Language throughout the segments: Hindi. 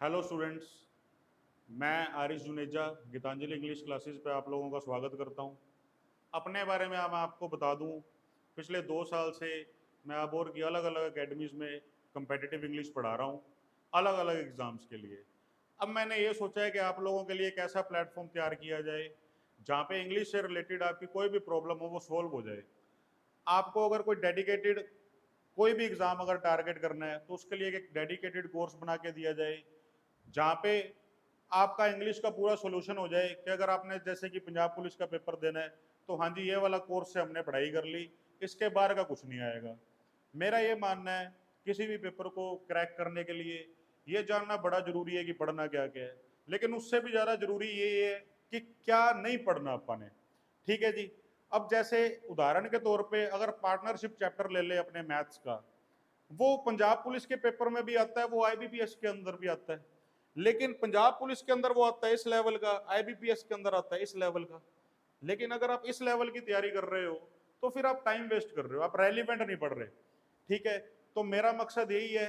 Hello students. मैं आरिश जुनेजा गीतांजलि इंग्लिश क्लासेस पे आप लोगों का स्वागत करता हूं। अपने बारे में मैं आपको बता दूं, पिछले 2 साल से मैं अबोर की अलग अलग एकेडमीज़ में कम्पेटिटिव इंग्लिश पढ़ा रहा हूं, अलग अलग एग्ज़ाम्स के लिए। अब मैंने ये सोचा है कि आप लोगों के लिए एक ऐसा प्लेटफॉर्म तैयार किया जाए जहाँ पे इंग्लिश से रिलेटेड आपकी कोई भी प्रॉब्लम हो वो सॉल्व हो जाए। आपको अगर कोई डेडिकेटेड कोई भी एग्ज़ाम अगर टारगेट करना है तो उसके लिए एक डेडिकेटेड कोर्स बना के दिया जाए जहाँ पे आपका इंग्लिश का पूरा सोल्यूशन हो जाए कि अगर आपने जैसे कि पंजाब पुलिस का पेपर देना है तो हाँ जी, ये वाला कोर्स से हमने पढ़ाई कर ली, इसके बाहर का कुछ नहीं आएगा। मेरा ये मानना है किसी भी पेपर को क्रैक करने के लिए ये जानना बड़ा जरूरी है कि पढ़ना क्या क्या है, लेकिन उससे भी ज़्यादा जरूरी ये है कि क्या नहीं पढ़ना अपन ने। ठीक है जी। अब जैसे उदाहरण के तौर पे अगर पार्टनरशिप चैप्टर ले ले अपने मैथ्स का, वो पंजाब पुलिस के पेपर में भी आता है, वो आईबीपीएस के अंदर भी आता है, लेकिन पंजाब पुलिस के अंदर वो आता है इस लेवल का, आईबीपीएस के अंदर आता है इस लेवल का। लेकिन अगर आप इस लेवल की तैयारी कर रहे हो तो फिर आप टाइम वेस्ट कर रहे हो, आप रेलिवेंट नहीं पढ़ रहे। ठीक है। तो मेरा मकसद यही है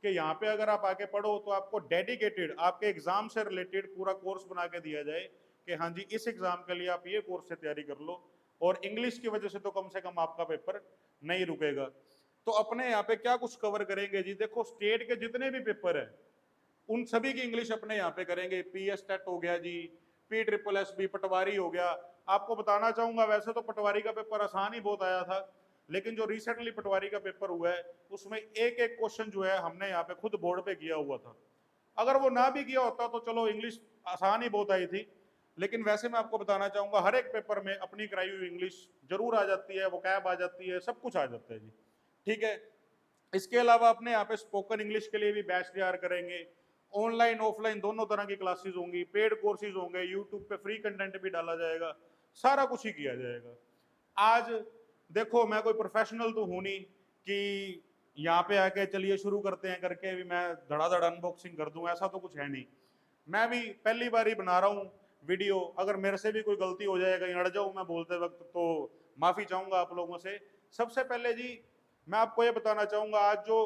कि यहाँ पे अगर आप आके पढ़ो तो आपको डेडिकेटेड आपके एग्जाम से रिलेटेड पूरा कोर्स बना के दिया जाए कि हाँ जी, इस एग्जाम के लिए आप ये कोर्स से तैयारी कर लो, और इंग्लिश की वजह से कम आपका पेपर नहीं रुकेगा। तो अपने यहाँ पे क्या कुछ कवर करेंगे जी, देखो स्टेट के जितने भी पेपर है उन सभी की इंग्लिश अपने यहाँ पे करेंगे। पी एस टेट हो गया जी, पी ट्रिपल एस बी, पटवारी हो गया। आपको बताना चाहूंगा, वैसे तो पटवारी का पेपर आसान ही बहुत आया था, लेकिन जो रिसेंटली पटवारी का पेपर हुआ है उसमें एक एक क्वेश्चन जो है हमने यहाँ पे खुद बोर्ड पे किया हुआ था। अगर वो ना भी किया होता तो चलो इंग्लिश आसान ही बहुत आई थी, लेकिन वैसे मैं आपको बताना चाहूंगा हर एक पेपर में अपनी कराई हुई इंग्लिश जरूर आ जाती है, वो कैब आ जाती है, सब कुछ आ जाता है जी। ठीक है। इसके अलावा अपने यहाँ पे स्पोकन इंग्लिश के लिए भी बैच तैयार करेंगे। ऑनलाइन ऑफलाइन दोनों तरह की क्लासेस होंगी, पेड कोर्सेज होंगे, यूट्यूब पे फ्री कंटेंट भी डाला जाएगा, सारा कुछ ही किया जाएगा। आज देखो, मैं कोई प्रोफेशनल तो हूं नहीं कि यहाँ पे आके चलिए शुरू करते हैं करके भी मैं धड़ाधड़ अनबॉक्सिंग कर दूं, ऐसा तो कुछ है नहीं। मैं भी पहली बार ही बना रहा हूँ वीडियो, अगर मेरे से भी कोई गलती हो जाए, कहीं अड़ जाऊँ मैं बोलते वक्त, तो माफी चाहूंगा आप लोगों से। सबसे पहले जी मैं आपको ये बताना चाहूंगा, आज जो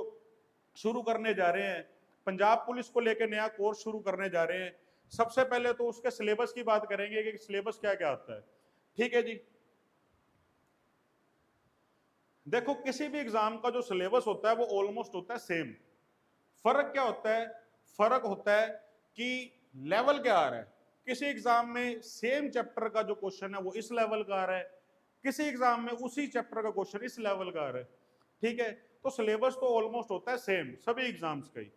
शुरू करने जा रहे हैं पंजाब पुलिस को लेकर नया कोर्स शुरू करने जा रहे हैं, सबसे पहले तो उसके सिलेबस की बात करेंगे कि सिलेबस क्या क्या आता है। ठीक है जी। देखो, किसी भी एग्जाम का जो सिलेबस होता है वो ऑलमोस्ट होता है सेम। फर्क क्या होता है? फर्क होता है कि लेवल क्या आ रहा है। किसी एग्जाम में सेम चैप्टर का जो क्वेश्चन है वो इस लेवल का आ रहा है, किसी एग्जाम में उसी चैप्टर का क्वेश्चन इस लेवल का आ रहा है। ठीक है। तो सिलेबस तो ऑलमोस्ट होता है सेम सभी एग्जाम्स का ही।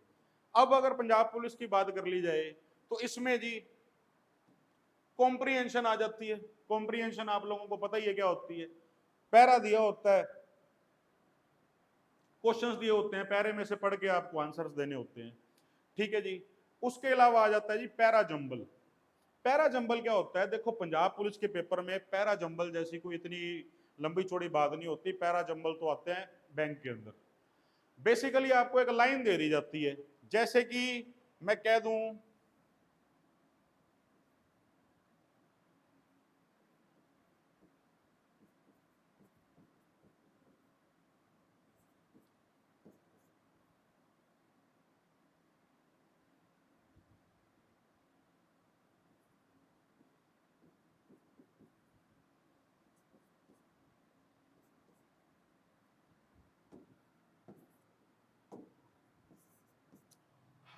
अब अगर पंजाब पुलिस की बात कर ली जाए तो इसमें जी कॉम्प्रीहेंशन आ जाती है। कॉम्प्रीहेंशन आप लोगों को पता ही है क्या होती है। पैरा दिया होता है, क्वेश्चंस दिए होते हैं, पैरे में से पढ़ के आपको आंसर्स देने होते हैं। ठीक है जी। उसके अलावा आ जाता है जी पैरा जंबल। पैरा जंबल क्या होता है? देखो, पंजाब पुलिस के पेपर में पैरा जंबल जैसी कोई इतनी लंबी चौड़ी बात नहीं होती। पैरा जंबल तो आते हैं बैंक के अंदर। बेसिकली आपको एक लाइन दे दी जाती है, जैसे कि मैं कह दूं,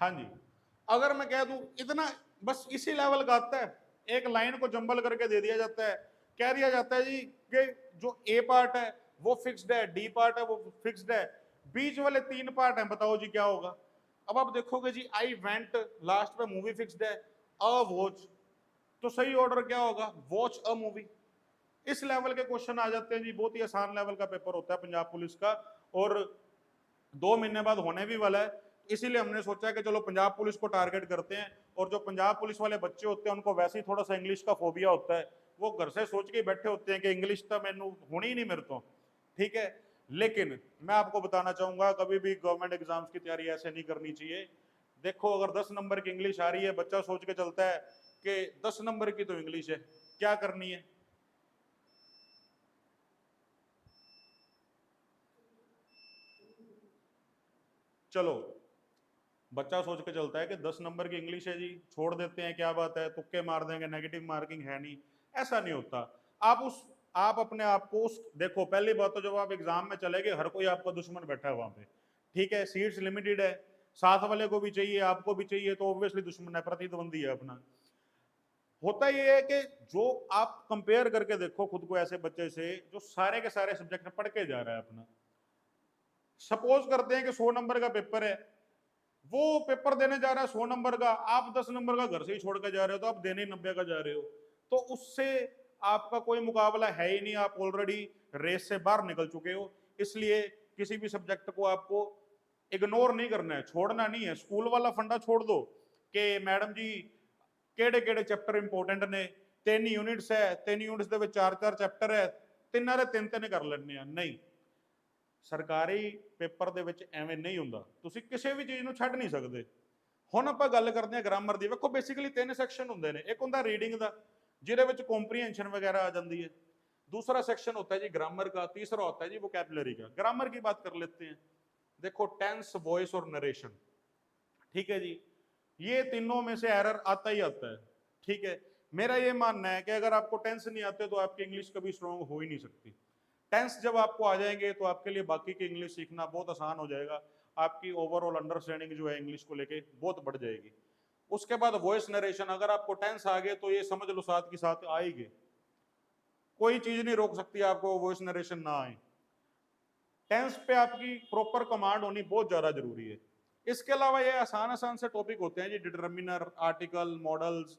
हाँ जी, अगर मैं कह दूं इतना, बस इसी लेवल का आता है। एक लाइन को जंबल करके दे दिया जाता है, कह दिया जाता है जी कि जो ए पार्ट है वो फिक्स्ड है, डी पार्ट है वो फिक्स्ड है, बीच वाले 3 पार्ट हैं, बताओ जी क्या होगा। अब आप देखोगे जी, आई वेंट लास्ट में मूवी फिक्स्ड है, अ वॉच, तो सही ऑर्डर क्या होगा? Watch a movie. इस लेवल के क्वेश्चन आ जाते हैं जी। बहुत ही आसान लेवल का पेपर होता है पंजाब पुलिस का, और 2 महीने बाद होने भी वाला है। इसीलिए हमने सोचा है कि चलो पंजाब पुलिस को टारगेट करते हैं। और जो पंजाब पुलिस वाले बच्चे होते हैं उनको वैसे ही थोड़ा सा इंग्लिश का फोबिया होता है, वो घर से सोच के बैठे होते हैं कि इंग्लिश तो मैनू होनी ही नहीं मेरे तो। ठीक है। लेकिन मैं आपको बताना चाहूंगा, कभी भी गवर्नमेंट एग्जाम्स की तैयारी ऐसे नहीं करनी चाहिए। देखो, अगर 10 नंबर की इंग्लिश आ रही है, बच्चा सोच के चलता है कि 10 नंबर की तो इंग्लिश है, क्या करनी है। चलो, बच्चा सोच के चलता है कि 10 नंबर की इंग्लिश है जी, छोड़ देते हैं, क्या बात है, तुक्के मार देंगे, नेगेटिव मार्किंग है नहीं। ऐसा नहीं होता। आप अपने आप को उस देखो, पहली बात तो जब आप एग्जाम में चले गए, हर कोई आपका दुश्मन बैठा है वहां पे, ठीक है, सीट्स लिमिटेड है, साथ वाले को भी चाहिए, आपको भी चाहिए, तो ऑब्वियसली दुश्मन है, प्रतिद्वंदी है अपना। होता ये है कि जो आप कंपेयर करके देखो खुद को ऐसे बच्चे से जो सारे के सारे सब्जेक्ट पढ़ के जा रहा है अपना। सपोज करते हैं कि 100 नंबर का पेपर है, वो पेपर देने जा रहा है 100 नंबर का, आप 10 नंबर का घर से ही छोड़ के जा रहे हो, तो आप देने 90 का जा रहे हो, तो उससे आपका कोई मुकाबला है ही नहीं, आप ऑलरेडी रेस से बाहर निकल चुके हो। इसलिए किसी भी सब्जेक्ट को आपको इग्नोर नहीं करना है, छोड़ना नहीं है। स्कूल वाला फंडा छोड़ दो कि मैडम जी केड़े केड़े चैप्टर इंपोर्टेंट ने, 3 यूनिट्स है, 3 यूनिट्स ਦੇ ਵਿੱਚ 4-4 ਚੈਪਟਰ ਹੈ, ਤਿੰਨਾਂ ਦੇ 3-3 ਕਰ ਲੈਣੇ ਆ। ਨਹੀਂ, ਸਰਕਾਰੀ ਪੇਪਰ ਦੇ ਵਿੱਚ ਐਵੇਂ ਨਹੀਂ ਹੁੰਦਾ, ਤੁਸੀਂ ਕਿਸੇ ਵੀ ਚੀਜ਼ ਨੂੰ ਛੱਡ ਨਹੀਂ ਸਕਦੇ। ਹੁਣ ਆਪਾਂ ਗੱਲ ਕਰਦੇ ਹਾਂ ਗ੍ਰਾਮਰ ਦੀ। ਵੇਖੋ ਬੇਸਿਕਲੀ 3 ਸੈਕਸ਼ਨ ਹੁੰਦੇ ਨੇ, ਇੱਕ ਹੁੰਦਾ ਰੀਡਿੰਗ ਦਾ ਜਿਹਦੇ ਵਿੱਚ ਕੰਪਰੀहेंशन वगैरह आ जाती है, दूसरा सेक्शन होता है जी ग्रामर का, तीसरा होता है जी वोकैबुलरी का। ग्रामर की बात कर लेते हैं। देखो टेंस, वॉइस और नरेशन, ठीक है जी, ये तीनों में से एरर आता ही आता है, ठीक है। मेरा ये मानना है कि अगर आपको टेंस नहीं आते तो आपकी इंग्लिश कभी स्ट्रॉन्ग हो ही नहीं सकती। टेंस जब आपको आ जाएंगे तो आपके लिए बाकी की इंग्लिश सीखना बहुत आसान हो जाएगा, आपकी ओवरऑल अंडरस्टैंडिंग जो है इंग्लिश को लेके बहुत बढ़ जाएगी। उसके बाद वॉइस नरेशन, अगर आपको टेंस आ गए तो ये समझ लो साथ के साथ आएगी, कोई चीज नहीं रोक सकती आपको वॉइस नरेशन ना आए। टेंस पे आपकी प्रॉपर कमांड होनी बहुत ज्यादा जरूरी है। इसके अलावा ये आसान आसान से टॉपिक होते हैं जी, डिटरमिनर, आर्टिकल, मॉडल्स।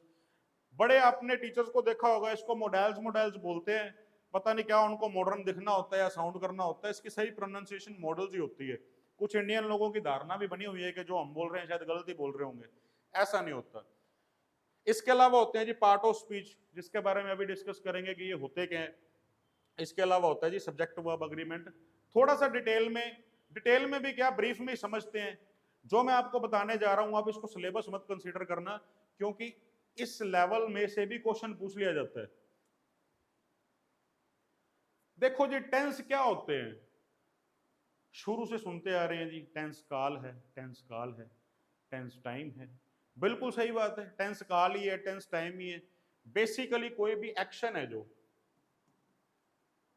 बड़े आपने टीचर्स को देखा होगा, इसको मॉडल्स मॉडल्स बोलते हैं, पता नहीं क्या उनको मॉडर्न दिखना होता है या साउंड करना होता है, इसकी सही प्रोनाउंसिएशन मॉडल्स ही होती है। कुछ इंडियन लोगों की धारणा भी बनी हुई है कि जो हम बोल रहे हैं शायद गलत ही बोल रहे होंगे, ऐसा नहीं होता। इसके अलावा होते हैं जी पार्ट ऑफ स्पीच, जिसके बारे में अभी डिस्कस करेंगे कि ये होते क्या है। इसके अलावा होता है जी सब्जेक्ट वर्ब अग्रीमेंट, थोड़ा सा डिटेल में भी क्या, ब्रीफ में समझते हैं। जो मैं आपको बताने जा रहा हूं आप इसको सिलेबस मत कंसीडर करना, क्योंकि इस लेवल में से भी क्वेश्चन पूछ लिया जाता है। देखो जी टेंस क्या होते हैं, शुरू से सुनते आ रहे हैं जी, टेंस काल है, टेंस काल है, टेंस टाइम है। बिल्कुल सही बात है, टेंस काल ही है, टेंस टाइम ही है। बेसिकली कोई भी एक्शन है, जो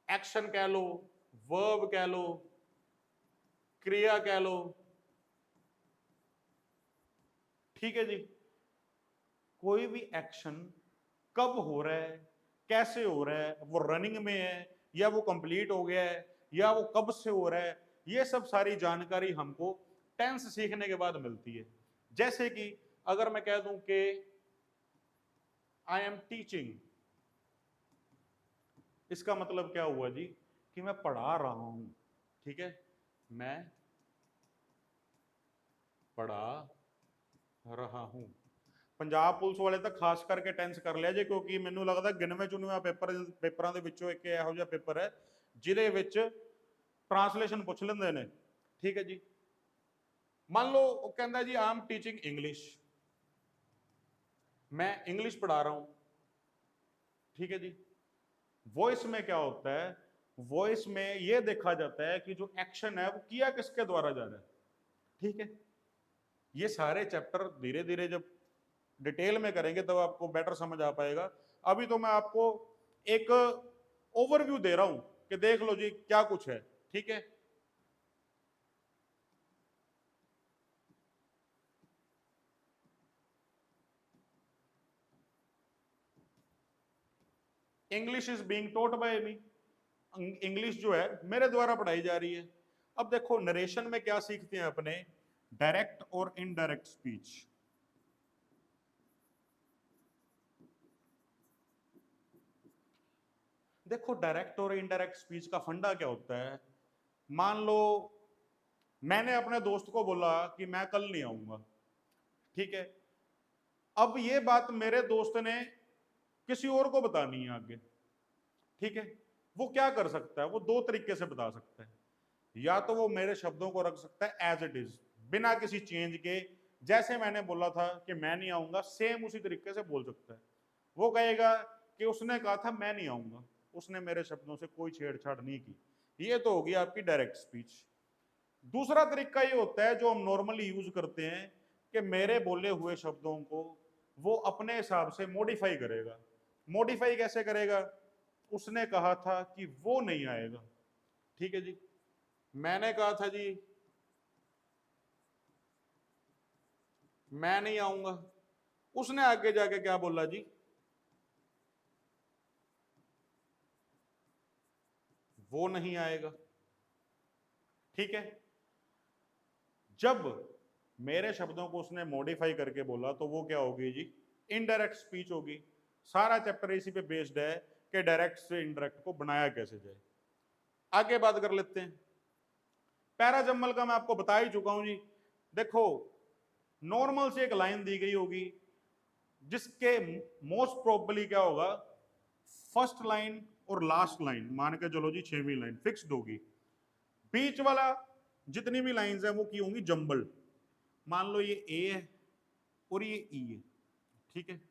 एक्शन कह लो, वर्ब कह लो, क्रिया कह लो, ठीक है जी, कोई भी एक्शन कब हो रहा है, कैसे हो रहा है, वो रनिंग में है या वो कंप्लीट हो गया है या वो कब से हो रहा है, ये सब सारी जानकारी हमको टेंस सीखने के बाद मिलती है। जैसे कि अगर मैं कह दूं कि आई एम टीचिंग, इसका मतलब क्या हुआ जी कि मैं पढ़ा रहा हूं, ठीक है, मैं पढ़ा रहा हूं। पंजाब पुलिस वाले तो खास करके टेंस कर लिया जी, क्योंकि ਮੈਨੂੰ लगਦਾ ਗਿਣਵੇਂ ਚੁਣਵੇਂ ਪੇਪਰਾਂ ਦੇ ਵਿੱਚੋਂ ਇੱਕ ਇਹੋ ਜਿਹਾ ਪੇਪਰ ਹੈ ਜਿਹਦੇ ਵਿੱਚ ट्रांसलेशन पूछ लेंगे ने, ठीक है जी। मान लो वो कहता जी आई एम टीचिंग इंग्लिश, मैं इंग्लिश पढ़ा रहा हूं, ठीक है जी। वॉइस में क्या होता है, वॉइस में ये देखा जाता है कि जो एक्शन है वो किया किसके द्वारा जा रहा है, ठीक है। ये सारे चैप्टर धीरे धीरे जब डिटेल में करेंगे तब आपको बेटर समझ आ पाएगा। अभी तो मैं आपको एक ओवरव्यू दे रहा हूं कि देख लो जी क्या कुछ है, ठीक है। English is being taught by me, English जो है मेरे द्वारा पढ़ाई जा रही है। अब देखो नरेशन में क्या सीखते हैं अपने, डायरेक्ट और इनडायरेक्ट स्पीच। देखो डायरेक्ट और इनडायरेक्ट स्पीच का फंडा क्या होता है, मान लो मैंने अपने दोस्त को बोला कि मैं कल नहीं आऊंगा, ठीक है। अब ये बात मेरे दोस्त ने किसी और को बतानी है आगे, ठीक है। वो क्या कर सकता है, वो दो तरीके से बता सकता है। या तो वो मेरे शब्दों को रख सकता है एज इट इज, बिना किसी चेंज के, जैसे मैंने बोला था कि मैं नहीं आऊंगा सेम उसी तरीके से बोल सकता है। वो कहेगा कि उसने कहा था मैं नहीं आऊंगा, उसने मेरे शब्दों से कोई छेड़छाड़ नहीं की। ये तो होगी आपकी डायरेक्ट स्पीच। दूसरा तरीका ये होता है जो हम नॉर्मली यूज करते हैं कि मेरे बोले हुए शब्दों को वो अपने हिसाब से मॉडिफाई करेगा। मॉडिफाई कैसे करेगा? उसने कहा था कि वो नहीं आएगा, ठीक है जी। मैंने कहा था जी मैं नहीं आऊंगा, उसने आगे जाके क्या बोला जी? वो नहीं आएगा, ठीक है। जब मेरे शब्दों को उसने मॉडिफाई करके बोला तो वो क्या होगी जी? इनडायरेक्ट स्पीच होगी। सारा चैप्टर इसी पे बेस्ड है कि डायरेक्ट से इनडायरेक्ट को बनाया कैसे जाए। आगे बात कर लेते हैं। पैराजम्बल का मैं आपको बता ही चुका हूं जी। देखो, नॉर्मल से एक लाइन दी गई होगी जिसके मोस्ट प्रोबेबली क्या होगा, फर्स्ट लाइन और लास्ट लाइन मान के चलो जी 6वीं लाइन फिक्स्ड होगी। बीच वाला जितनी भी लाइंस है वो की होंगी जंबल। मान लो ये ए है और ये ई है, ठीक है।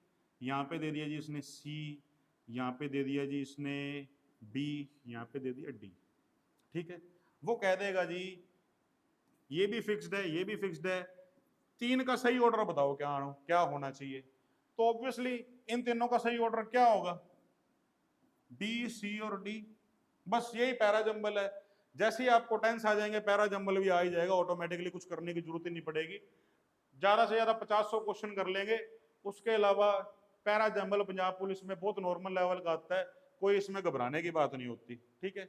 यहाँ पे दे दिया जी इसने सी, यहाँ पे दे दिया जी इसने बी, यहाँ पे दे दिया डी, ठीक है। वो कह देगा जी ये भी फिक्स्ड है, ये भी फिक्स्ड है, तीन का सही ऑर्डर बताओ क्या क्या होना चाहिए। तो ऑब्वियसली इन तीनों का सही ऑर्डर क्या होगा? बी, सी और डी। बस यही पैराजंबल है। जैसे ही आपको टेंस आ जाएंगे पैराजंबल भी आ ही जाएगा ऑटोमेटिकली, कुछ करने की जरूरत ही नहीं पड़ेगी। ज्यादा से ज्यादा 50-100 क्वेश्चन कर लेंगे। उसके अलावा पैराजंबल पंजाब पुलिस में बहुत नॉर्मल लेवल का आता है, कोई इसमें घबराने की बात नहीं होती, ठीक है।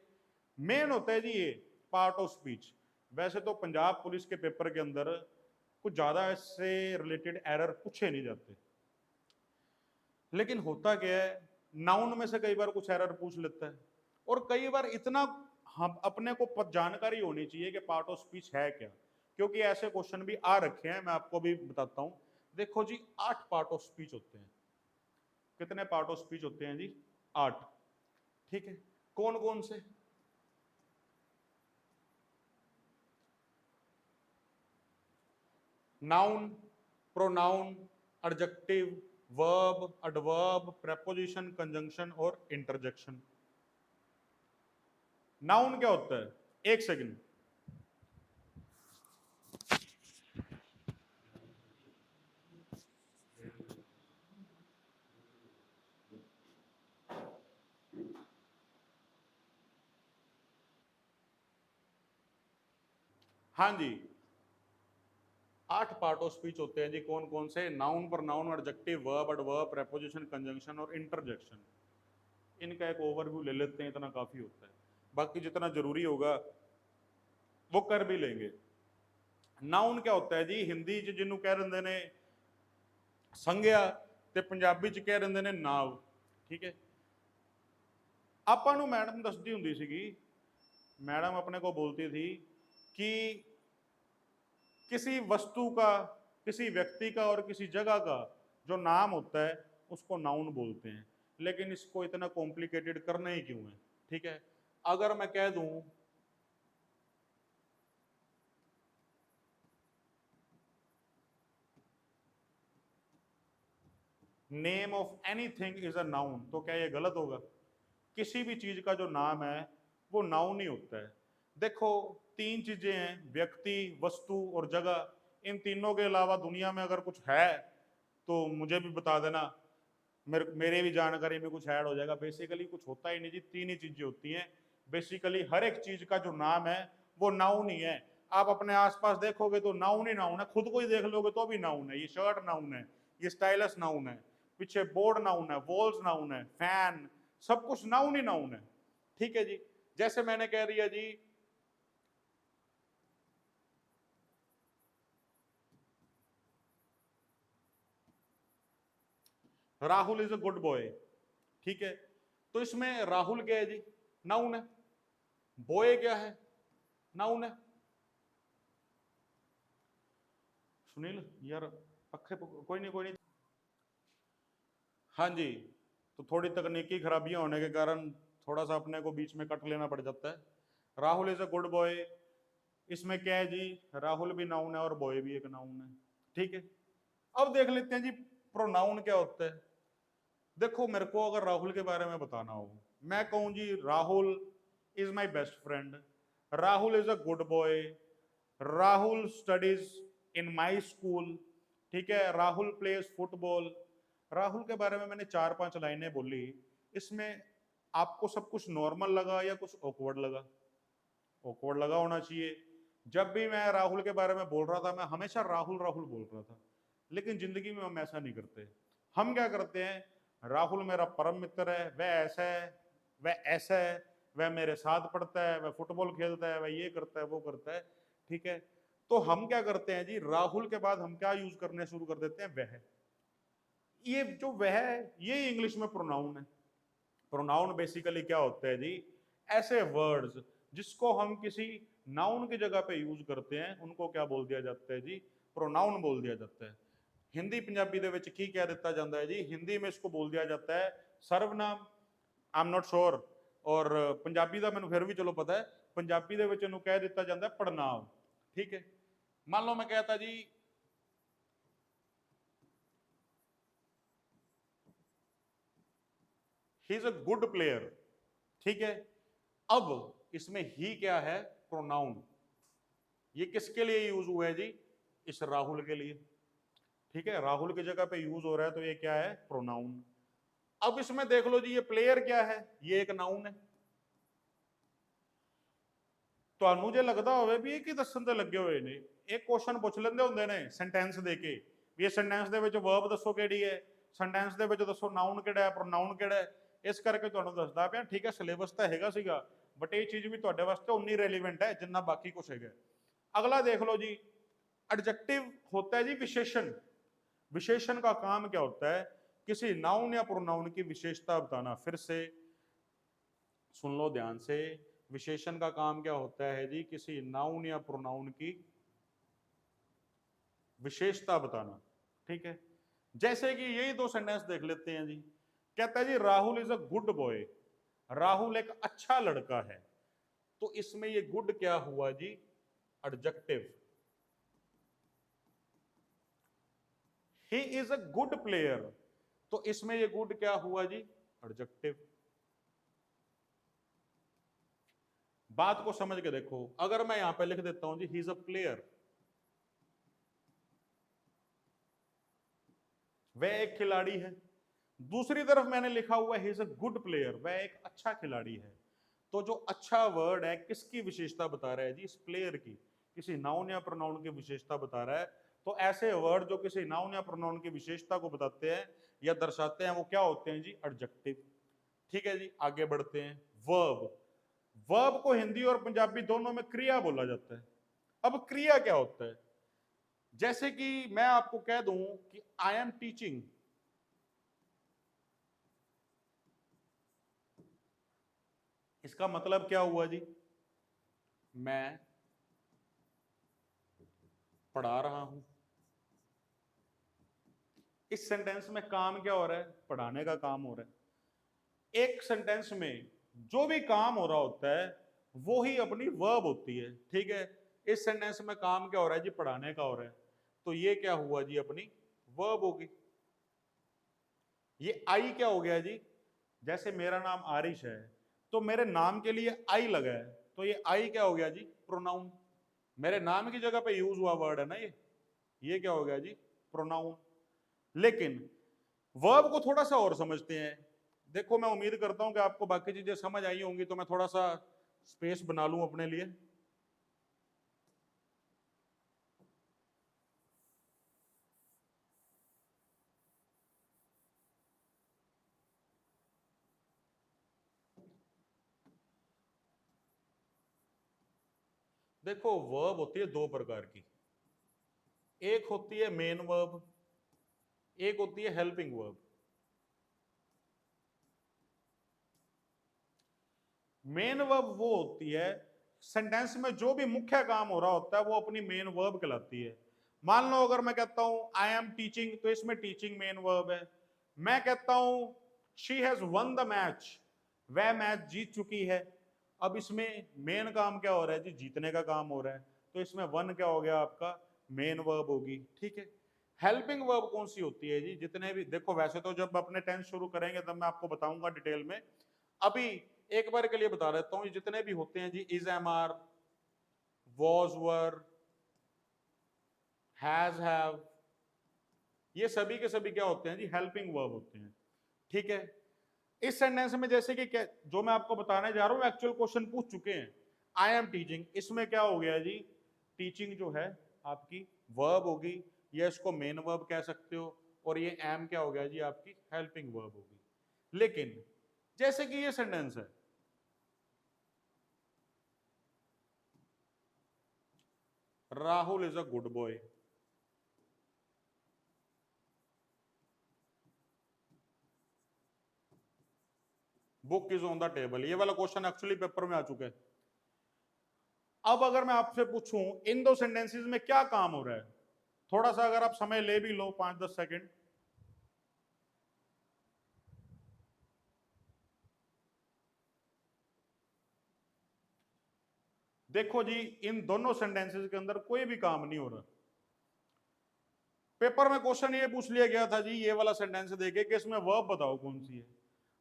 मेन होता है जी ये पार्ट ऑफ स्पीच। वैसे तो पंजाब पुलिस के पेपर के अंदर कुछ ज्यादा इससे रिलेटेड एरर पूछे नहीं जाते, लेकिन होता क्या है, नाउन में से कई बार कुछ एरर पूछ लेता है। और कई बार इतना हम अपने को जानकारी होनी चाहिए कि पार्ट ऑफ स्पीच है क्या, क्योंकि ऐसे क्वेश्चन भी आ रखे हैं। मैं आपको भी बताता हूं। देखो जी 8 पार्ट ऑफ स्पीच होते हैं। कितने पार्ट ऑफ स्पीच होते हैं जी? 8, ठीक है। कौन कौन से? Noun, pronoun, adjective, verb, adverb, preposition, conjunction और इंटरजेक्शन। नाउन क्या होता है? एक सेकंड। हाँ जी, 8 पार्ट ऑफ स्पीच होते हैं जी। कौन कौन से? Noun, pronoun, adjective, verb, adverb, preposition, conjunction और इंटरजेक्शन। इनका एक ओवरव्यू ले लेते हैं, इतना काफी होता है। बाकी जितना जरूरी होगा वो कर भी लेंगे। नाउन क्या होता है जी? हिंदी च जिन्हों कह रहे ने संज्ञा ते पंजाबी च कह रहे ने नाव, ठीक है। ਆਪਾਂ ਨੂੰ मैडम दसदी ਹੁੰਦੀ ਸੀਗੀ, मैडम अपने को बोलती थी कि किसी वस्तु का, किसी व्यक्ति का और किसी जगह का जो नाम होता है उसको नाउन बोलते हैं। लेकिन इसको इतना कॉम्प्लिकेटेड करना ही क्यों है, ठीक है। अगर मैं कह दूं name of anything is a noun, तो क्या ये गलत होगा? किसी भी चीज का जो नाम है वो नाउन ही होता है। देखो 3 चीजें हैं, व्यक्ति, वस्तु और जगह। इन तीनों के अलावा दुनिया में अगर कुछ है तो मुझे भी बता देना, मेरे भी जानकारी में कुछ ऐड हो जाएगा। बेसिकली कुछ होता ही नहीं जी, 3 ही चीजें होती हैं। बेसिकली हर एक चीज का जो नाम है वो नाउन ही है। आप अपने आसपास देखोगे तो नाउन ही नाउन है, खुद को ही देख लोगे तो भी नाउन है। ये शर्ट नाउन है, ये स्टाइलस नाउन है, पीछे बोर्ड नाउन है, वॉल्स नाउन है, फैन, सब कुछ नाउन ही नाउन है, ठीक है जी। जैसे मैंने कह दिया जी Rahul is a good boy, ठीक है। तो इसमें राहुल क्या है जी? नाउन है। बॉय क्या है? नाउन है। सुनील यार पक्के कोई नहीं, कोई नहीं। हाँ जी, तो थोड़ी तकनीकी खराबियां होने के कारण थोड़ा सा अपने को बीच में कट लेना पड़ जाता है। Rahul is a good boy, इसमें क्या है जी? राहुल भी नाउन है और बॉय भी एक नाउन है, ठीक है। अब देख लेते हैं जी प्रोनाउन क्या होता है। देखो मेरे को अगर राहुल के बारे में बताना हो, मैं कहूं जी Rahul is my best friend, Rahul is a good boy, Rahul studies in my school, ठीक है, राहुल प्लेज फुटबॉल। राहुल के बारे में मैंने 4-5 लाइनें बोली, इसमें आपको सब कुछ नॉर्मल लगा या कुछ ऑकवर्ड लगा? ऑकवर्ड लगा होना चाहिए। जब भी मैं राहुल के बारे में बोल रहा था, मैं हमेशा राहुल राहुल बोल रहा था, लेकिन जिंदगी में हम ऐसा नहीं करते। हम क्या करते हैं, राहुल मेरा परम मित्र है, वह ऐसा है, वह ऐसा है, वह मेरे साथ पढ़ता है, वह फुटबॉल खेलता है, वह ये करता है, वो करता है। ठीक है, तो हम क्या करते हैं जी, राहुल के बाद हम क्या यूज करने शुरू कर देते हैं, वह। ये जो वह है, ये इंग्लिश में प्रोनाउन है। प्रोनाउन बेसिकली क्या होता है जी, ऐसे वर्ड्स जिसको हम किसी नाउन की जगह पे यूज करते हैं, उनको क्या बोल दिया जाता है जी, प्रोनाउन बोल दिया जाता है। हिंदी पंजाबी ਦੇ ਵਿੱਚ ਕੀ ਕਹਿ ਦਿੱਤਾ ਜਾਂਦਾ ਹੈ जी, हिंदी में इसको बोल दिया जाता है ਸਰਵਨਾਮ। आई एम नॉट श्योर, और पंजाबी ਦਾ ਮੈਨੂੰ ਫਿਰ ਵੀ ਚਲੋ ਪਤਾ ਹੈ, पंजाबी ਦੇ ਵਿੱਚ ਇਹਨੂੰ ਕਹਿ ਦਿੱਤਾ ਜਾਂਦਾ ਹੈ ਪੜਨਾਮ। ठीक है, मान लो मैं कहता जी he is a good player. ठीक है, अब इसमें ही क्या है, प्रोनाउन। ये किसके लिए यूज हुआ है जी, इस राहुल के लिए। ठीक है, राहुल की जगह पे यूज हो रहा है, तो ये क्या है, प्रोनाउन। अब इसमें देख लो जी, ये प्लेयर क्या है, ये एक नाउन है। ਤੁਹਾਨੂੰ ਜੇ ਲੱਗਦਾ ਹੋਵੇ ਵੀ ਇਹ ਕੀ ਦੱਸਣ ਤੇ ਲੱਗੇ ਹੋਏ ਨੇ, ਇਹ ਕੁਐਸਚਨ ਪੁੱਛ ਲੈਂਦੇ ਹੁੰਦੇ ਨੇ ਸੈਂਟੈਂਸ ਦੇ ਕੇ, ਵੀ ਇਹ ਸੈਂਟੈਂਸ ਦੇ ਵਿੱਚ ਵਰਬ ਦੱਸੋ ਕਿਹੜੀ ਹੈ, ਸੈਂਟੈਂਸ ਦੇ ਵਿੱਚ ਦੱਸੋ ਨਾउन ਕਿਹੜਾ ਹੈ, ਪ੍ਰੋਨਾउन ਕਿਹੜਾ ਹੈ। ਇਸ ਕਰਕੇ ਤੁਹਾਨੂੰ ਦੱਸਦਾ ਪਿਆ। ਠੀਕ ਹੈ, ਸਿਲੇਬਸ ਤਾਂ ਹੈਗਾ ਸੀਗਾ, ਬਟ ਇਹ ਚੀਜ਼ ਵੀ ਤੁਹਾਡੇ ਵਾਸਤੇ ਉਨੀ ਰੈਲੀਵੈਂਟ ਹੈ ਜਿੰਨਾ ਬਾਕੀ ਕੁਝ ਹੈਗਾ। अगला देख लो जी, एडजेक्टिव होता है जी विशेषण। विशेषण का काम क्या होता है, किसी नाउन या प्रोनाउन की विशेषता बताना। फिर से सुन लो ध्यान से, विशेषण का काम क्या होता है जी, किसी नाउन या प्रोनाउन की विशेषता बताना। ठीक है, जैसे कि यही दो सेंटेंस देख लेते हैं जी। कहता है जी Rahul is a good boy, Rahul एक अच्छा लड़का है। तो इसमें ये गुड क्या हुआ जी, adjective. He is a good player, तो इसमें ये गुड क्या हुआ जी, एडजेक्टिव। बात को समझ के देखो, अगर मैं यहां पे लिख देता हूं जी ही इज अ प्लेयर, वह एक खिलाड़ी है। दूसरी तरफ मैंने लिखा हुआ ही इज अ गुड प्लेयर, वह एक अच्छा खिलाड़ी है। तो जो अच्छा वर्ड है किसकी विशेषता बता रहा है जी, इस प्लेयर की, किसी नाउन या प्रोनाउन की विशेषता बता रहा है। तो ऐसे वर्ड जो किसी नाउन या प्रोनाउन की विशेषता को बताते हैं या दर्शाते हैं, वो क्या होते हैं जी, एडजेक्टिव। ठीक है जी, आगे बढ़ते हैं। वर्ब, वर्ब को हिंदी और पंजाबी दोनों में क्रिया बोला जाता है। अब क्रिया क्या होता है, जैसे कि मैं आपको कह दूं कि आई एम टीचिंग, इसका मतलब क्या हुआ जी, मैं पढ़ा रहा हूं। इस सेंटेंस में काम क्या हो रहा है, पढ़ाने का काम हो रहा है। एक सेंटेंस में जो भी काम हो रहा होता है वो ही अपनी वर्ब होती है। ठीक है, इस सेंटेंस में काम क्या हो रहा है जी, पढ़ाने का हो रहा है, तो ये क्या हुआ जी, अपनी वर्ब होगी। ये आई क्या हो गया जी, जैसे मेरा नाम आरिश है, तो मेरे नाम के लिए आई लगा है, तो ये आई क्या हो गया जी, प्रोनाउन। मेरे नाम की जगह पे यूज हुआ वर्ड है ना ये क्या हो गया जी, प्रोनाउन। लेकिन वर्ब को थोड़ा सा और समझते हैं। देखो, मैं उम्मीद करता हूं कि आपको बाकी चीजें समझ आई होंगी, तो मैं थोड़ा सा स्पेस बना लूं अपने लिए। देखो, वर्ब होती है दो प्रकार की, एक होती है मेन वर्ब, एक होती है हेल्पिंग वर्ब। मेन वर्ब वो होती है, सेंटेंस में जो भी मुख्य काम हो रहा होता है वो अपनी मेन वर्ब कहलाती है। मान लो अगर मैं कहता हूं आई एम टीचिंग, तो इसमें टीचिंग मेन वर्ब है। मैं कहता हूं she has one the match, वह मैच जीत चुकी है। अब इसमें मेन काम क्या हो रहा है जी, जीतने का काम हो रहा है, तो इसमें वन क्या हो गया आपका, मेन वर्ब होगी। ठीक है, हेल्पिंग वर्ब कौन सी होती है जी, जितने भी देखो, वैसे तो जब अपने टेंस शुरू करेंगे तब मैं आपको बताऊंगा डिटेल में, अभी एक बार के लिए बता देता हूं, जितने भी होते हैं जी, is am are, was were, has have, ये सभी के सभी क्या होते हैं जी, हेल्पिंग वर्ब होते हैं। ठीक है, इस सेंटेंस में जैसे कि क्या जो मैं आपको बताने जा रहा हूं एक्चुअल क्वेश्चन पूछ चुके हैं। आई एम टीचिंग, इसमें क्या हो गया जी, टीचिंग जो है आपकी वर्ब होगी, या इसको मेन वर्ब कह सकते हो, और ये एम क्या हो गया जी, आपकी हेल्पिंग वर्ब होगी। लेकिन जैसे कि ये सेंटेंस है, Rahul is a good boy, book is on the table, ये वाला क्वेश्चन एक्चुअली पेपर में आ चुका है। अब अगर मैं आपसे पूछूं इन दो सेंटेंसेस में क्या काम हो रहा है, थोड़ा सा अगर आप समय ले भी लो 5-10 सेकंड। देखो जी, इन दोनों सेंटेंसेस के अंदर कोई भी काम नहीं हो रहा। पेपर में क्वेश्चन ये पूछ लिया गया था जी, ये वाला सेंटेंस देके कि इसमें वर्ब बताओ कौन सी है।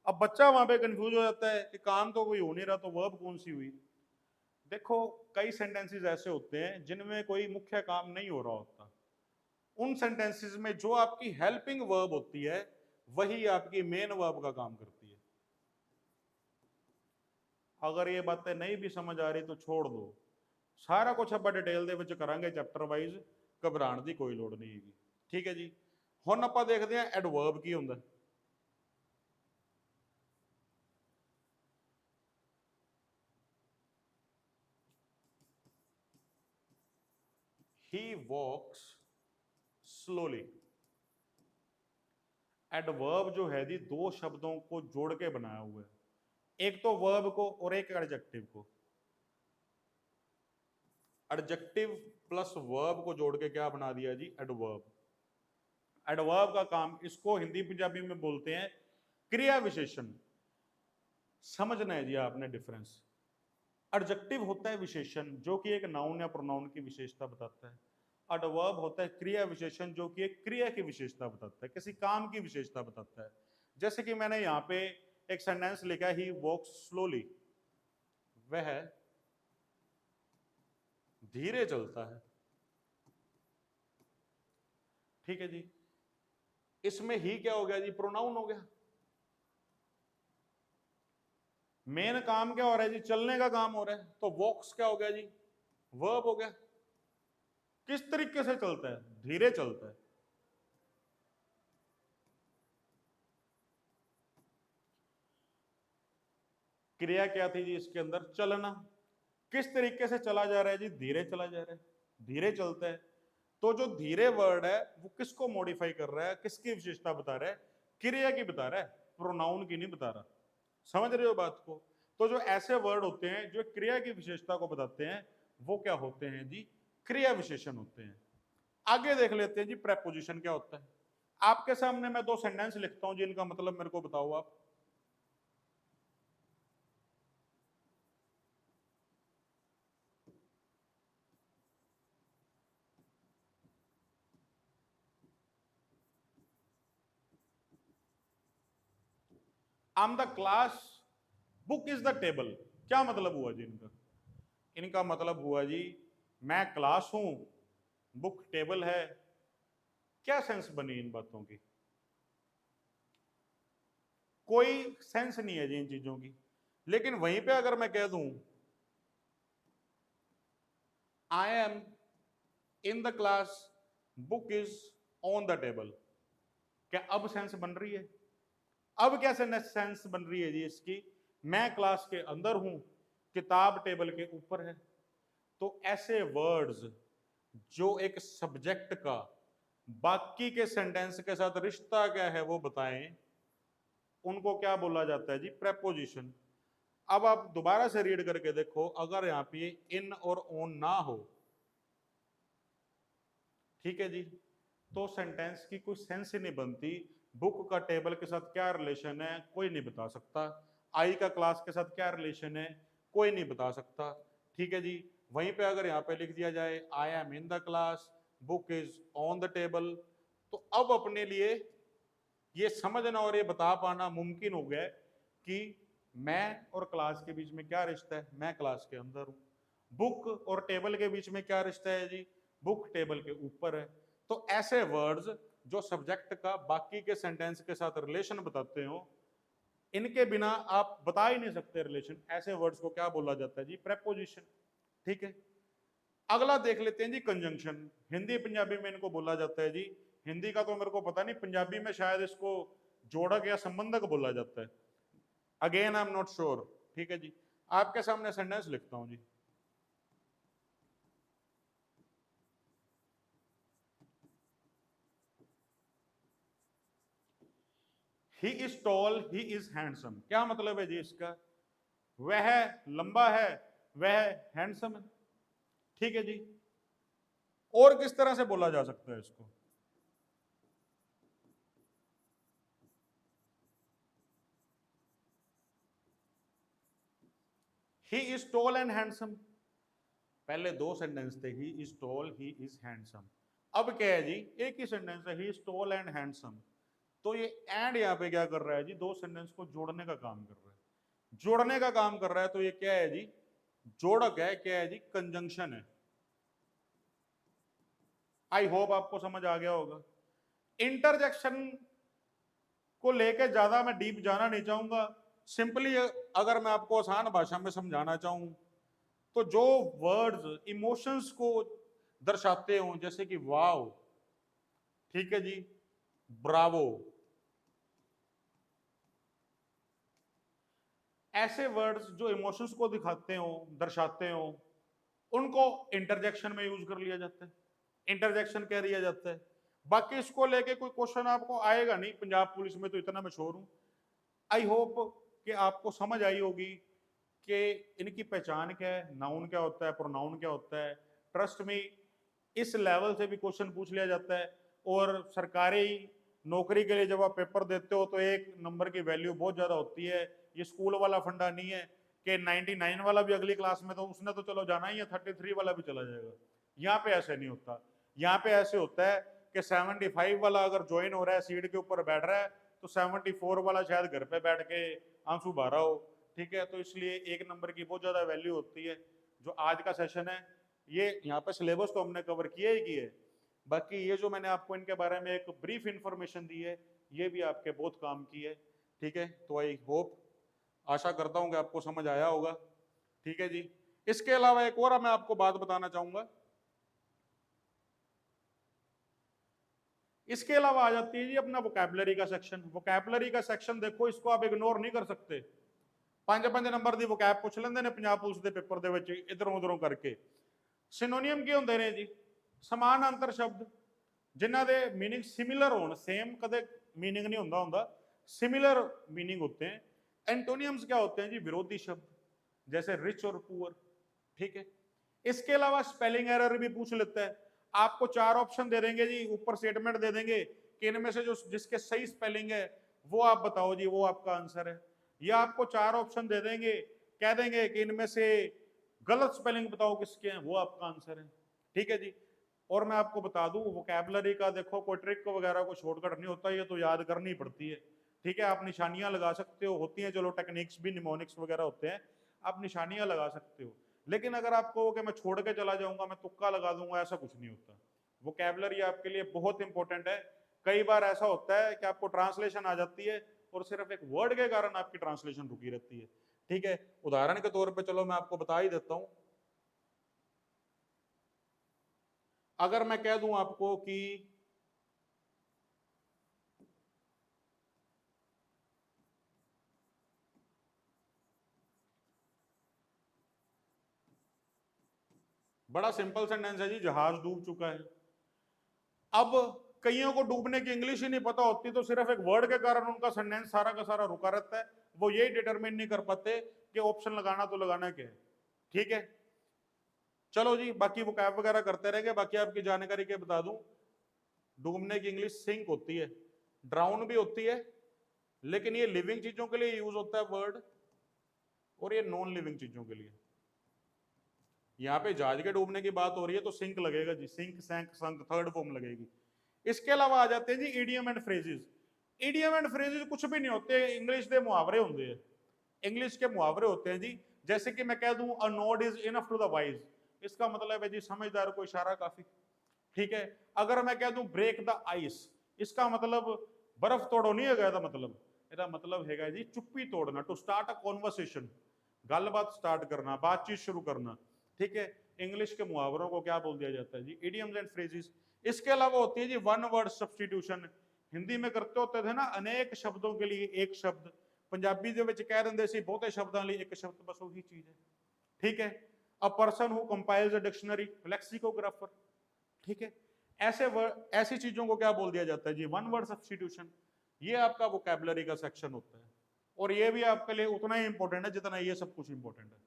अब बच्चा वहां पे कंफ्यूज हो जाता है कि काम तो कोई हो नहीं रहा, तो वर्ब कौन सी हुई। देखो, कई सेंटेंसेस ऐसे होते हैं जिनमें कोई मुख्य काम नहीं हो रहा होता। उन सेंटेंसेस में जो आपकी हेल्पिंग वर्ब होती है वही आपकी मेन वर्ब का काम करती है। अगर ये बातें नहीं भी समझ आ रही तो छोड़ दो, सारा कुछ ਆਪਾਂ डिटेल ਦੇ ਵਿੱਚ ਕਰਾਂਗੇ ਚੈप्ਟਰ ਵਾਈਜ਼, ਘਬਰਾਉਣ ਦੀ ਕੋਈ ਲੋੜ ਨਹੀਂ ਹੈਗੀ। ਠੀਕ ਹੈ ਜੀ, ਹੁਣ ਆਪਾਂ ਦੇਖਦੇ ਹਾਂ ਐਡਵਰਬ ਕੀ ਹੁੰਦਾ। He walks slowly, एडवर्ब जो है जी दो शब्दों को जोड़ के बनाया हुआ है, एक तो वर्ब को और एक एडजेक्टिव को। एडजेक्टिव प्लस वर्ब को जोड़ के क्या बना दिया जी, एडवर्ब। एडवर्ब का काम, इसको हिंदी पंजाबी में बोलते हैं क्रिया विशेषण। समझना है जी आपने डिफरेंस। एडजेक्टिव होता है विशेषण जो कि एक नाउन या प्रोनाउन की विशेषता बताता है। एडवर्ब होता है क्रिया विशेषण जो कि एक क्रिया की विशेषता बताता है, किसी काम की विशेषता बताता है। जैसे कि मैंने यहाँ पे एक सेंटेंस लिखा है, ही वॉक्स स्लोली, वह धीरे चलता है। ठीक है जी, इसमें ही क्या हो गया जी, प्रोनाउन हो गया। मेन काम क्या हो रहा है जी, चलने का काम हो रहा है, तो वॉक्स क्या हो गया जी, वर्ब हो गया। किस तरीके से चलता है, धीरे चलता है। क्रिया क्या थी जी इसके अंदर, चलना। किस तरीके से चला जा रहा है जी, धीरे चला जा रहा है, धीरे चलता है। तो जो धीरे वर्ड है वो किसको मॉडिफाई कर रहा है, किसकी विशेषता बता रहा है, क्रिया की बता रहा है, प्रोनाउन की नहीं बता रहा। समझ रहे हो बात को। तो जो ऐसे वर्ड होते हैं जो क्रिया की विशेषता को बताते हैं वो क्या होते हैं जी, क्रिया विशेषण होते हैं। आगे देख लेते हैं जी प्रेपोजिशन क्या होता है। आपके सामने मैं दो सेंटेंस लिखता हूं जिनका मतलब मेरे को बताओ आप। I am the class, book is the table. क्या मतलब हुआ जी इनका, इनका मतलब हुआ जी मैं क्लास हूं, बुक टेबल है। क्या सेंस बनी इन बातों की, कोई सेंस नहीं है जी इन चीजों की। लेकिन वहीं पे अगर मैं कह दूं I am in the class, book is on the table, क्या अब सेंस बन रही है। अब क्या सेंस बन रही है जी इसकी, मैं क्लास के अंदर हूं, किताब टेबल के ऊपर है। तो ऐसे वर्ड्स जो एक सब्जेक्ट का बाकी के सेंटेंस के साथ रिश्ता क्या है वो बताएं, उनको क्या बोला जाता है जी, प्रेपोजिशन। अब आप दोबारा से रीड करके देखो, अगर यहाँ पे इन और ऑन ना हो, ठीक है जी, तो सेंटेंस की कोई सेंस ही नहीं बनती। बुक का टेबल के साथ क्या रिलेशन है कोई नहीं बता सकता, आई का क्लास के साथ क्या रिलेशन है कोई नहीं बता सकता। ठीक है जी, वहीं पे अगर यहाँ पे लिख दिया जाए I am in the class, book is on the table, तो अब अपने लिए ये समझना और ये बता पाना मुमकिन हो गया कि मैं और क्लास के बीच में क्या रिश्ता है, मैं क्लास के अंदर हूं। बुक और टेबल के बीच में क्या रिश्ता है जी, बुक टेबल के ऊपर है। तो ऐसे वर्ड्स जो सब्जेक्ट का बाकी के सेंटेंस के साथ रिलेशन बताते हो, इनके बिना आप बता ही नहीं सकते रिलेशन। ऐसे वर्ड्स को क्या बोला जाता है जी? प्रेपोजिशन। ठीक है, अगला देख लेते हैं जी कंजंक्शन। हिंदी पंजाबी में इनको बोला जाता है जी, हिंदी का तो मेरे को पता नहीं, पंजाबी में शायद इसको जोड़क या संबंधक बोला जाता है। Again I am not sure. ठीक है जी, आपके सामने सेंटेंस लिखता हूं जी। He is tall, he is handsome. क्या मतलब है जी इसका? वह लंबा है, वह हैंडसम है। ठीक है जी, और किस तरह से बोला जा सकता है इसको? ही इज टॉल एंड हैंडसम। पहले दो सेंटेंस थे, ही is tall, he is handsome. अब क्या है जी? एक ही सेंटेंस है, ही इज टॉल एंड हैंडसम। तो ये एंड यहां पे क्या कर रहा है जी? दो सेंटेंस को जोड़ने का काम कर रहा है, जोड़ने का काम कर रहा है। तो ये क्या है जी? जोड़क है। क्या है जी? कंजंक्शन है। आई होप आपको समझ आ गया होगा। इंटरजेक्शन को लेके ज्यादा मैं डीप जाना नहीं चाहूंगा। सिंपली अगर मैं आपको आसान भाषा में समझाना चाहूं, तो जो वर्ड्स इमोशंस को दर्शाते हो, जैसे कि वाव, ठीक है जी, ब्रावो, ऐसे वर्ड्स जो इमोशंस को दिखाते हो, दर्शाते हो, उनको इंटरजेक्शन में यूज कर लिया जाता है, इंटरजेक्शन कह दिया जाता है। बाकी इसको लेके कोई क्वेश्चन आपको आएगा नहीं, पंजाब पुलिस में तो इतना मैं श्योर हूं। आई होप कि आपको समझ आई होगी कि इनकी पहचान क्या है, नाउन क्या होता है, प्रोनाउन क्या होता है। ट्रस्ट में इस लेवल से भी क्वेश्चन पूछ लिया जाता है। और सरकारी नौकरी के लिए जब आप पेपर देते हो तो एक नंबर की वैल्यू बहुत ज्यादा होती है। ये स्कूल वाला फंडा नहीं है कि 99 वाला भी अगली क्लास में, तो उसने तो चलो जाना ही है, 33 वाला भी चला जाएगा। यहाँ पे ऐसे नहीं होता। यहाँ पे ऐसे होता है कि 75 वाला अगर ज्वाइन हो रहा है, सीट के ऊपर बैठ रहा है, तो 74 वाला शायद घर पे बैठ के आंसू भर रहा हो। ठीक है, तो इसलिए एक नंबर की बहुत ज्यादा वैल्यू होती है। जो आज का सेशन है, ये यहाँ पे सिलेबस तो हमने कवर किया ही किया है, बाकी ये जो मैंने आपको इनके बारे में एक ब्रीफ इंफॉर्मेशन दी है, ये भी आपके बहुत काम की है। ठीक है, तो आई होप, आशा करता हूँ कि आपको समझ आया होगा। ठीक है जी, इसके अलावा एक और मैं आपको बात बताना चाहूंगा। इसके अलावा आ जाती है जी अपना वोकैबुलरी का सेक्शन। वोकैबुलरी का सेक्शन देखो, इसको आप इग्नोर नहीं कर सकते। 5 नंबर ਦੀ ਵੋਕੈਬ ਪੁੱਛ ਲੈਂਦੇ ਨੇ ਪੰਜਾਬ ਪੁਲਿਸ ਦੇ ਪੇਪਰ ਦੇ ਵਿੱਚ ਇਧਰੋਂ ਉਧਰੋਂ ਕਰਕੇ। ਸਿਨੋਨੀਅਮ ਕੀ ਹੁੰਦੇ ਨੇ ਜੀ? ਸਮਾਨ ਅੰਤਰ ਸ਼ਬਦ ਜਿਨ੍ਹਾਂ ਦੇ मीनिंग सिमिलर होन। सेम कदे मीनिंग नहीं ਹੁੰਦਾ सिमिलर मीनिंग होते हैं। एंटोनियम्स क्या होते हैं जी? विरोधी शब्द, जैसे रिच और पुअर। ठीक है, इसके अलावा स्पेलिंग एरर भी पूछ लेता है। आपको 4 ऑप्शन दे देंगे जी, ऊपर स्टेटमेंट दे देंगे कि इनमें से जो जिसके सही स्पेलिंग है वो आप बताओ जी, वो आपका आंसर है। या आपको 4 ऑप्शन दे देंगे, कह देंगे कि इनमें से गलत स्पेलिंग बताओ किसके हैं, वो आपका आंसर है। ठीक है जी, और मैं आपको बता दूं वोकैबुलरी का देखो कोई ट्रिक वगैरह को शॉर्टकट नहीं होता, ये तो याद करनी पड़ती है। ठीक है, आप निशानियां लगा सकते हो, होती हैं चलो टेक्निक्स भी, निमोनिक्स वगैरह होते हैं, आप निशानियां लगा सकते हो। लेकिन अगर आपको कि मैं छोड़ के चला जाऊंगा, मैं तुक्का लगा दूंगा, ऐसा कुछ नहीं होता। वोकैबुलरी आपके लिए बहुत इंपॉर्टेंट है। कई बार ऐसा होता है कि आपको ट्रांसलेशन आ जाती है और सिर्फ एक वर्ड के कारण आपकी ट्रांसलेशन रुकी रहती है। ठीक है, उदाहरण के तौर पे चलो मैं आपको बता ही देता हूं। अगर मैं कह दूं आपको कि बड़ा सिंपल सेंटेंस है जी, जहाज डूब चुका है। अब कईयों को डूबने की इंग्लिश ही नहीं पता होती, तो सिर्फ एक वर्ड के कारण उनका सेंटेंस सारा का सारा रुका रहता है। वो यही डिटरमिन नहीं कर पाते कि ऑप्शन लगाना तो लगाना क्या है। ठीक है, चलो जी, बाकी वो कैप वगैरह करते रहेंगे। बाकी आपकी जानकारी के बता दूं, डूबने की इंग्लिश सिंक होती है, ड्राउन भी होती है, लेकिन ये लिविंग चीजों के लिए यूज होता है वर्ड, और ये नॉन लिविंग चीजों के लिए। यहाँ पे जहाज के डूबने की बात हो रही है तो सिंक लगेगा जी, sink, sank, sunk, third form लगेगी। इसके अलावा आ जाते हैं जी idiom and phrases. Idiom and phrases कुछ भी नहीं होते, इंग्लिश के मुहावरे होते हैं। इंग्लिश के मुहावरे होते हैं जी, जैसे कि मैं कह दूं a nod is enough to the wise, इसका मतलब है जी समझदार को इशारा काफी। ठीक है, अगर मैं कह दूं ब्रेक द आइस, इसका मतलब बर्फ तोड़ो नहीं है ਇਹਦਾ मतलब। ਇਹਦਾ मतलब हैगा जी चुप्पी तोड़ना, टू स्टार्ट अ कॉन्वर्सेशन, गलबात स्टार्ट करना, बातचीत शुरू करना। ठीक है, इंग्लिश के मुहावरों को क्या बोल दिया जाता है जी, इडियम्स एंड फ्रेजेस। इसके अलावा होती है जी वन वर्ड सब्सटीट्यूशन। हिंदी में करते होते थे ना, अनेक शब्दों के लिए एक शब्द, पंजाबी ਦੇ ਵਿੱਚ ਕਹਿ ਦਿੰਦੇ ਸੀ ਬਹੁਤੇ ਸ਼ਬਦਾਂ ਲਈ ਇੱਕ ਸ਼ਬਦ, ਬਸ ਉਹੀ ਚੀਜ਼ ਹੈ। ठीक है, a person who compiles a dictionary, lexicographer. ठीक है, ऐसे ऐसी चीजों को क्या बोल दिया जाता है जी, वन वर्ड सब्सटीट्यूशन। ये आपका वोकैबुलरी का सेक्शन होता है, और ये भी आपके लिए उतना ही इंपॉर्टेंट है जितना ये सब कुछ इंपॉर्टेंट है।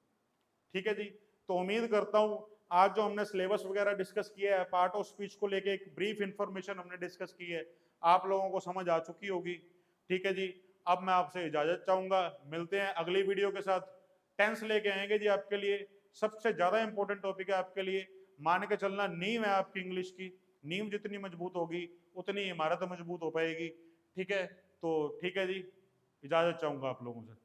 ठीक है जी, तो उम्मीद करता हूं आज जो हमने सिलेबस वगैरह डिस्कस किया है, पार्ट ऑफ स्पीच को लेके एक ब्रीफ इंफॉर्मेशन हमने डिस्कस की है, आप लोगों को समझ आ चुकी होगी। ठीक है जी, अब मैं आपसे इजाजत चाहूंगा, मिलते हैं अगली वीडियो के साथ। टेंस लेके आएंगे जी आपके लिए, सबसे ज्यादा इंपॉर्टेंट टॉपिक है आपके लिए। मान के चलना नींव है आपकी इंग्लिश की, नींव जितनी मजबूत होगी उतनी इमारत मजबूत हो पाएगी। ठीक है, तो ठीक है जी, इजाजत चाहूंगा आप लोगों से।